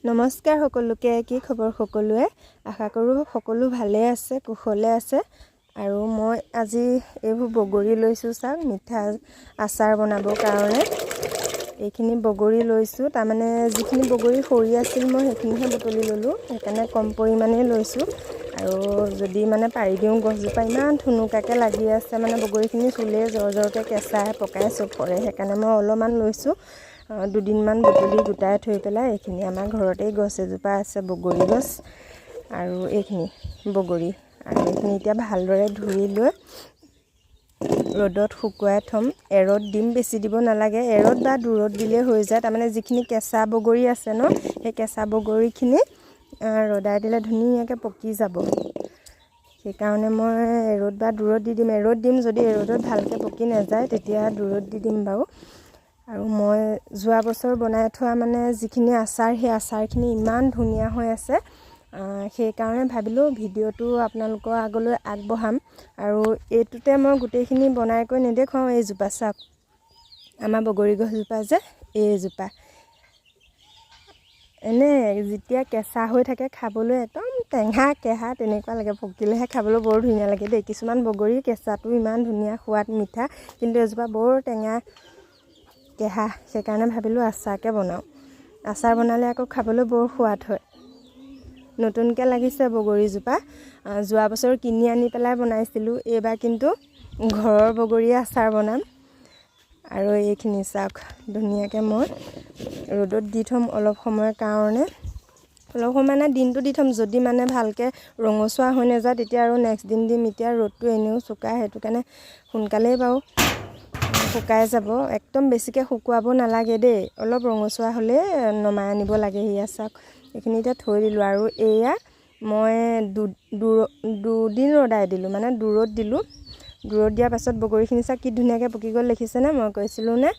নমস্কাৰ সকলোকে, কি খবৰ সকলোৱে? আশা কৰোঁ সকলো ভালে আছে, কুশলে আছে। আৰু মই আজি এইবোৰ বগৰী লৈছোঁ, চাওক, মিঠা আচাৰ বনাবৰ কাৰণে এইখিনি বগৰী লৈছোঁ। তাৰমানে যিখিনি বগৰী সৰি আছিল মই সেইখিনিহে বুটলি ল'লোঁ, সেইকাৰণে কম পৰিমাণেই লৈছোঁ। আৰু যদি মানে পাৰি দিওঁ, গছজোপা ইমান থুনুকাকৈ লাগি আছে, মানে বগৰীখিনি চুলে জৰকৈ কেঁচাই পকাই চব কৰে, সেইকাৰণে মই অলপমান লৈছোঁ। দুদিনমান বুটলি গোটাই থৈ পেলাই এইখিনি আমাৰ ঘৰতেই গছ এজোপা আছে, বগৰী গছ। আৰু এইখিনি বগৰী, আৰু এইখিনি এতিয়া ভালদৰে ধুই লৈ ৰ'দত শুকুৱাই থ'ম। এৰত দিম, বেছি দিব নালাগে, এৰত বা দূৰত দিলেই হৈ যায়। তাৰমানে যিখিনি কেঁচা বগৰী আছে ন, সেই কেঁচা বগৰীখিনি ৰ'দাই দিলে ধুনীয়াকৈ পকি যাব। সেইকাৰণে মই এৰত বা দূৰত দি দিম। এৰত দিম, যদি এৰদত ভালকৈ পকি নাযায় তেতিয়া দূৰত দি দিম বাৰু। আৰু মই যোৱা বছৰ বনাই থোৱা মানে যিখিনি আচাৰ, সেই আচাৰখিনি ইমান ধুনীয়া হৈ আছে, সেইকাৰণে ভাবিলোঁ ভিডিঅ'টো আপোনালোকৰ আগলৈ আগবঢ়াম। আৰু এইটোতে মই গোটেইখিনি বনাই কৰি নেদেখুৱাওঁ। এইজোপা চাওক, আমাৰ বগৰী গছজোপা যে এইজোপা যেতিয়া কেঁচা হৈ থাকে খাবলৈ একদম টেঙা কেঁহা তেনেকুৱা লাগে, পকিলেহে খাবলৈ বৰ ধুনীয়া লাগে দেই। কিছুমান বগৰী কেঁচাটো ইমান ধুনীয়া, সোৱাদ মিঠা, কিন্তু এজোপা বৰ টেঙা কেঁহা। সেইকাৰণে ভাবিলোঁ আচাৰকে বনাওঁ। আচাৰ বনালে আকৌ খাবলৈ বৰ সোৱাদ হয়। নতুনকৈ লাগিছে বগৰীজোপা, যোৱা বছৰ কিনি আনি পেলাই বনাইছিলোঁ, এইবাৰ কিন্তু ঘৰৰ বগৰীয়ে আচাৰ বনাম। আৰু এইখিনি চাওক, ধুনীয়াকৈ মই ৰ'দত দি থ'ম অলপ সময়ৰ কাৰণে। অলপ সময় মানে দিনটো দি থ'ম, যদি মানে ভালকৈ ৰঙচুৱা হৈ নাযায় তেতিয়া আৰু নেক্সট দিন দিম। এতিয়া ৰ'দটো এনেও চোকা, সেইটো কাৰণে সোনকালেই বাৰু শুকাই যাব। একদম বেছিকৈ শুকুৱাব নালাগে দেই, অলপ ৰঙচুৱা হ'লে নমাই আনিব লাগে। সেয়া চাওক, এইখিনি এতিয়া থৈ দিলোঁ। আৰু এয়া মই দুদিন ৰ'দাই দিলোঁ, মানে দূৰত দিলোঁ। দূৰত দিয়াৰ পাছত বগৰীখিনি চাওক কি ধুনীয়াকৈ পকি গ'ল, দেখিছেনে? মই কৈছিলোঁ নে,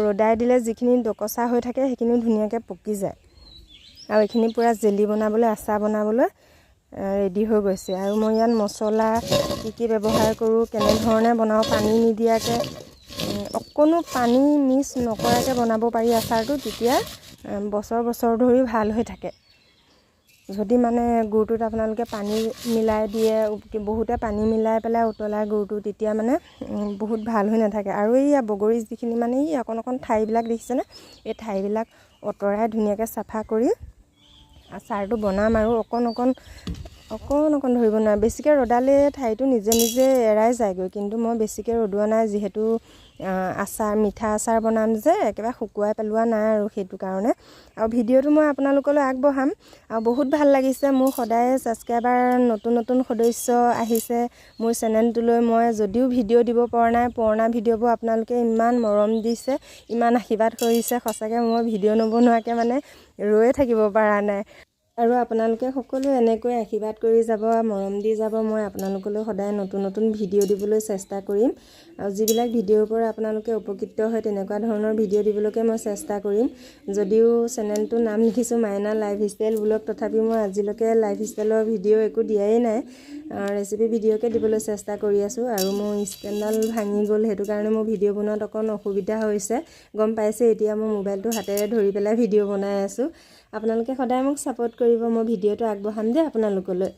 ৰ'দাই দিলে যিখিনি ডকচা হৈ থাকে সেইখিনি ধুনীয়াকৈ পকি যায়। আৰু এইখিনি পূৰা জেলি বনাবলৈ, আচাৰ বনাবলৈ ৰেডি হৈ গৈছে। আৰু মই ইয়াত মছলা কি ব্যৱহাৰ কৰোঁ, কেনেধৰণে বনাওঁ, পানী নিদিয়াকৈ, অকণো পানী মিক্স নকৰাকৈ বনাব পাৰি আচাৰটো, তেতিয়া বছৰ বছৰ ধৰি ভাল হৈ থাকে। যদি মানে গুড়টোত আপোনালোকে পানী মিলাই দিয়ে, বহুতে পানী মিলাই পেলাই উতলাই গুড়টো, তেতিয়া মানে বহুত ভাল হৈ নাথাকে। আৰু এইয়া বগৰী যিখিনি মানে এই অকণ অকণ ঠাইবিলাক দেখিছেনে, এই ঠাইবিলাক অঁতৰাই ধুনীয়াকৈ চাফা কৰি আচাৰটো বনাম। আৰু অকণ অকণ ধৰিব নোৱাৰে, বেছিকৈ ৰ'দালে ঠাইটো নিজে নিজে এৰাই যায়গৈ। কিন্তু মই বেছিকৈ ৰ'দোৱা নাই, যিহেতু আচাৰ, মিঠা আচাৰ বনাম যে, একেবাৰে শুকুৱাই পেলোৱা নাই আৰু সেইটো কাৰণে। আৰু ভিডিঅ'টো মই আপোনালোকলৈ আগবঢ়াম। আৰু বহুত ভাল লাগিছে, মোৰ সদায় ছাবস্ক্ৰাইবাৰ, নতুন সদস্য আহিছে মোৰ চেনেলটোলৈ। মই যদিও ভিডিঅ' দিব পৰা নাই, পুৰণা ভিডিঅ'বোৰ আপোনালোকে ইমান মৰম দিছে, ইমান আশীৰ্বাদ কৰিছে, সঁচাকৈ মই ভিডিঅ' নবনোৱাকৈ মানে ৰৈয়ে থাকিব পৰা নাই। আৰু আপোনালোকে সকলোৱে এনেকৈ আশীৰ্বাদ কৰি যাব, মৰম দি যাব। মই আপোনালোকলৈ সদায় নতুন ভিডিঅ' দিবলৈ চেষ্টা কৰিম। আৰু যিবিলাক ভিডিঅ'ৰ পৰা আপোনালোকে উপকৃত হয়, তেনেকুৱা ধৰণৰ ভিডিঅ' দিবলৈকে মই চেষ্টা কৰিম। যদিও চেনেলটোৰ নাম লিখিছোঁ মাইনা লাইফষ্টাইল ব্লগ, তথাপিও মই আজিলৈকে লাইফষ্টাইলৰ ভিডিঅ' একো দিয়াই নাই, ৰেচিপি ভিডিঅ'কে দিবলৈ চেষ্টা কৰি আছোঁ। আৰু মোৰ ষ্টেণ্ডডাল ভাঙি গ'ল, সেইটো কাৰণে মোৰ ভিডিঅ' বনোৱাত অকণ অসুবিধা হৈছে, গম পাইছে। এতিয়া মই মোবাইলটো হাতেৰে ধৰি পেলাই ভিডিঅ' বনাই আছোঁ। আপোনালোকে সদায় মোক ছাপোৰ্ট কৰিব, মই ভিডিঅ'টো আগবঢ়াম দেই আপোনালোকলৈ।